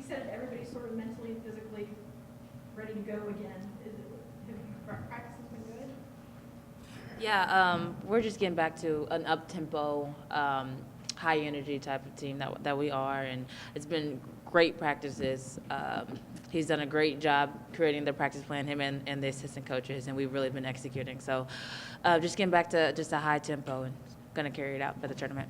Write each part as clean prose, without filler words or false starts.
you said everybody's sort of mentally and physically ready to go again. Have practice has been good? Yeah, we're just getting back to an up-tempo, high energy type of team that we are, and it's been great practices. He's done a great job creating the practice plan, him and the assistant coaches, and we've really been executing. So just getting back to just a high tempo and going to carry it out for the tournament.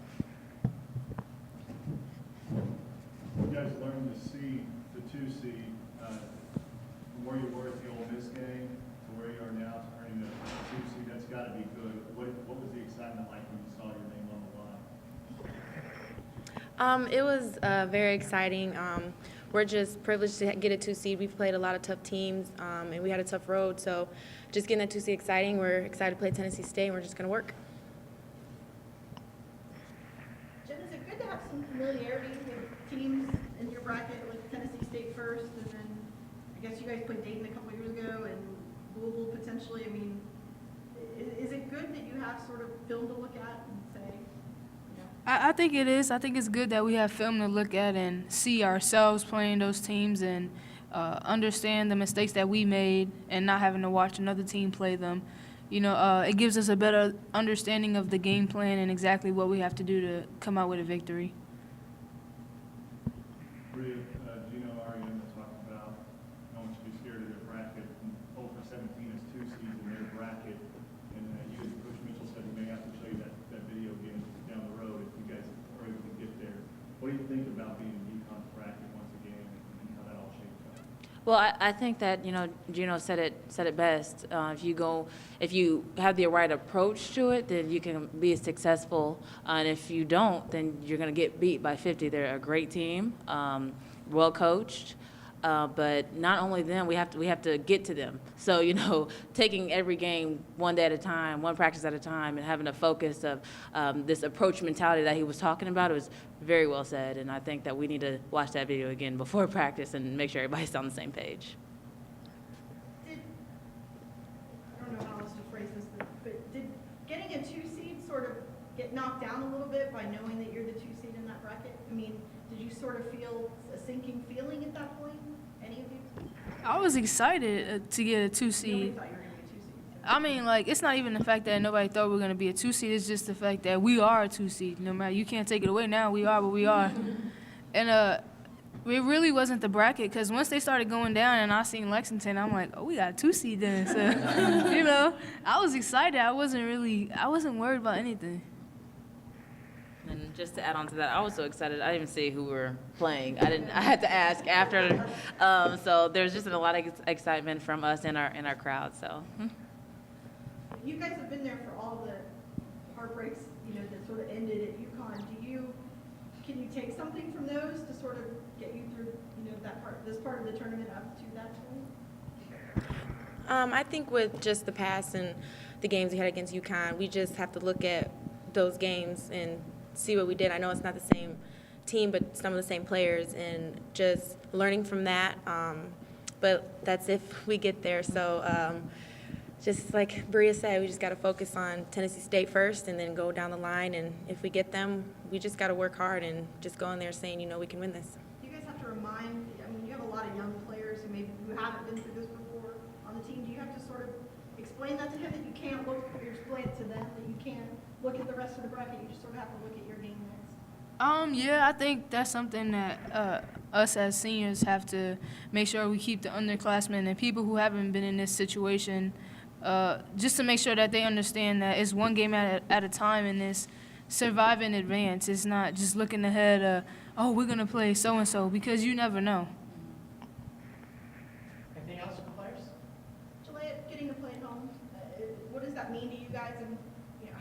You guys learned to see the 2 seed from where you were at the Ole Miss game to where you are now to earning the 2 seed. That's got to be good. What was the excitement like when you saw your name on the line? It was very exciting. We're just privileged to get a 2 seed. We've played a lot of tough teams, and we had a tough road. So just getting a 2 seed exciting. We're excited to play Tennessee State, and we're just going to work. Jen, is it good to have some familiarity with teams in your bracket, like Tennessee State first, and then I guess you guys played Dayton a couple years ago and Louisville potentially? I mean, is it good that you have sort of film to look at and say, I think it is. I think it's good that we have film to look at and see ourselves playing those teams and understand the mistakes that we made and not having to watch another team play them. You know, it gives us a better understanding of the game plan and exactly what we have to do to come out with a victory. Bria, Gino Ariana talked about no one should be scared of their bracket. 0 for 17 is 2 seeds in their bracket. And you, Coach Mitchell, said we may have to show you that video game down the road if you guys are able to get there. What do you think about being in UConn's bracket once again and how that all shapes up? Well, I think that, Gino said it best. If you have the right approach to it, then you can be successful. And if you don't, then you're going to get beat by 50. They're a great team, well coached. But not only them, we have to get to them. So, taking every game one day at a time, one practice at a time, and having a focus of this approach mentality that he was talking about, it was very well said. And I think that we need to watch that video again before practice and make sure everybody's on the same page. I don't know how else to phrase this, but did getting a 2 seed sort of get knocked down a little bit by knowing that you're the 2 seed in that bracket? I mean, did you sort of feel a sinking feeling at that point? Any of you? I was excited to get a 2 Nobody seed. thought you were going to be a 2 seed. I mean, it's not even the fact that nobody thought we were going to be a 2 seed. It's just the fact that we are a 2 seed. No matter, you can't take it away now. We are what we are. And it really wasn't the bracket, because once they started going down and I seen Lexington, I'm like, oh, we got a 2 seed then. So, I was excited. I wasn't worried about anything. And just to add on to that, I was so excited. I didn't even see who we were playing. I had to ask after. So there's just a lot of excitement from us and our crowd. So. You guys have been there for all the heartbreaks, that sort of ended at UConn. Can you take something from those to sort of get you through, this part of the tournament up to that point? I think with just the past and the games we had against UConn, we just have to look at those games and see what we did. I know it's not the same team, but some of the same players, and just learning from that. But that's if we get there. So just like Bria said, we just got to focus on Tennessee State first and then go down the line. And if we get them, we just got to work hard and just go in there saying, we can win this. Do you guys have to remind, you have a lot of young players who haven't been through this before on the team. Do you have to sort of explain that to him, that you can't look, or explain it to them, that you can't look at the rest of the bracket, you just sort of have to look at your game next? Yeah, I think that's something that us as seniors have to make sure we keep the underclassmen and people who haven't been in this situation, just to make sure that they understand that it's one game at a time in this. Survive in advance. It's not just looking ahead, we're going to play so-and-so, because you never know. Anything else from the players? Jelleah, getting to play at home, what does that mean to you guys, and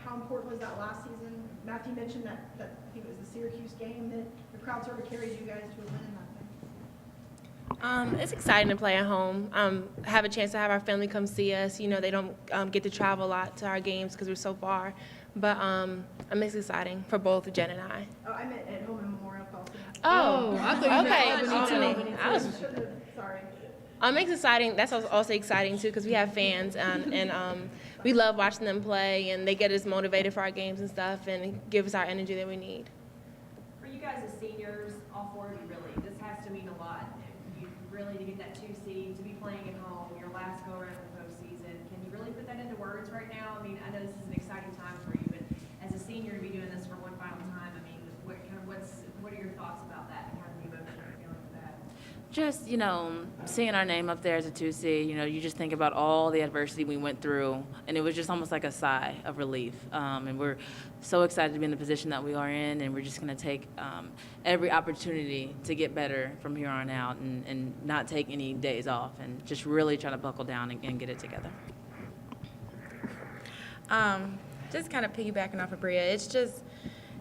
how important was that last season? Matthew mentioned that I think it was the Syracuse game that the crowd sort of carried you guys to a win in that thing. It's exciting to play at home. Have a chance to have our family come see us. They don't get to travel a lot to our games because we're so far. But it's exciting for both Jen and I. Oh, I meant at home in Memorial Coliseum. Oh, I thought you meant okay. I was sorry. It's exciting. That's also exciting too, because we have fans and we love watching them play, and they get us motivated for our games and stuff, and give us our energy that we need. For you guys as seniors, all four of you really, this has to mean a lot. You really, to get that 2 seed, to be playing at home, your last go around in the postseason. Can you really put that into words right now? I mean, I know this is an exciting time for you, but as a senior to be doing this for one final time, I mean, what are your thoughts about that and kind of the emotion you're feeling for that? Just, seeing our name up there as a 2C, you just think about all the adversity we went through, and it was just almost like a sigh of relief. And we're so excited to be in the position that we are in, and we're just going to take every opportunity to get better from here on out and not take any days off and just really try to buckle down and get it together. Just kind of piggybacking off of Bria,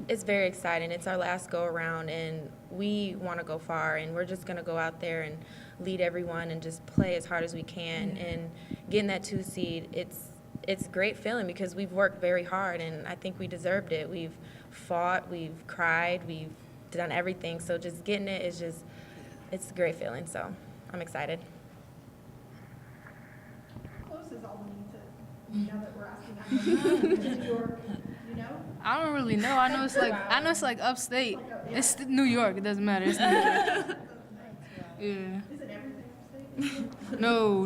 it's very exciting. It's our last go around, and we want to go far, and we're just going to go out there and lead everyone and just play as hard as we can. And getting that 2 seed, it's a great feeling because we've worked very hard, and I think we deserved it. We've fought, we've cried, we've done everything. So just getting it is it's a great feeling. So I'm excited. How close is Albany to, now that we're asking that, New York, I don't really know. I know it's like upstate. It's New York. It doesn't matter. It's New York. Yeah. Is it everything upstate? No.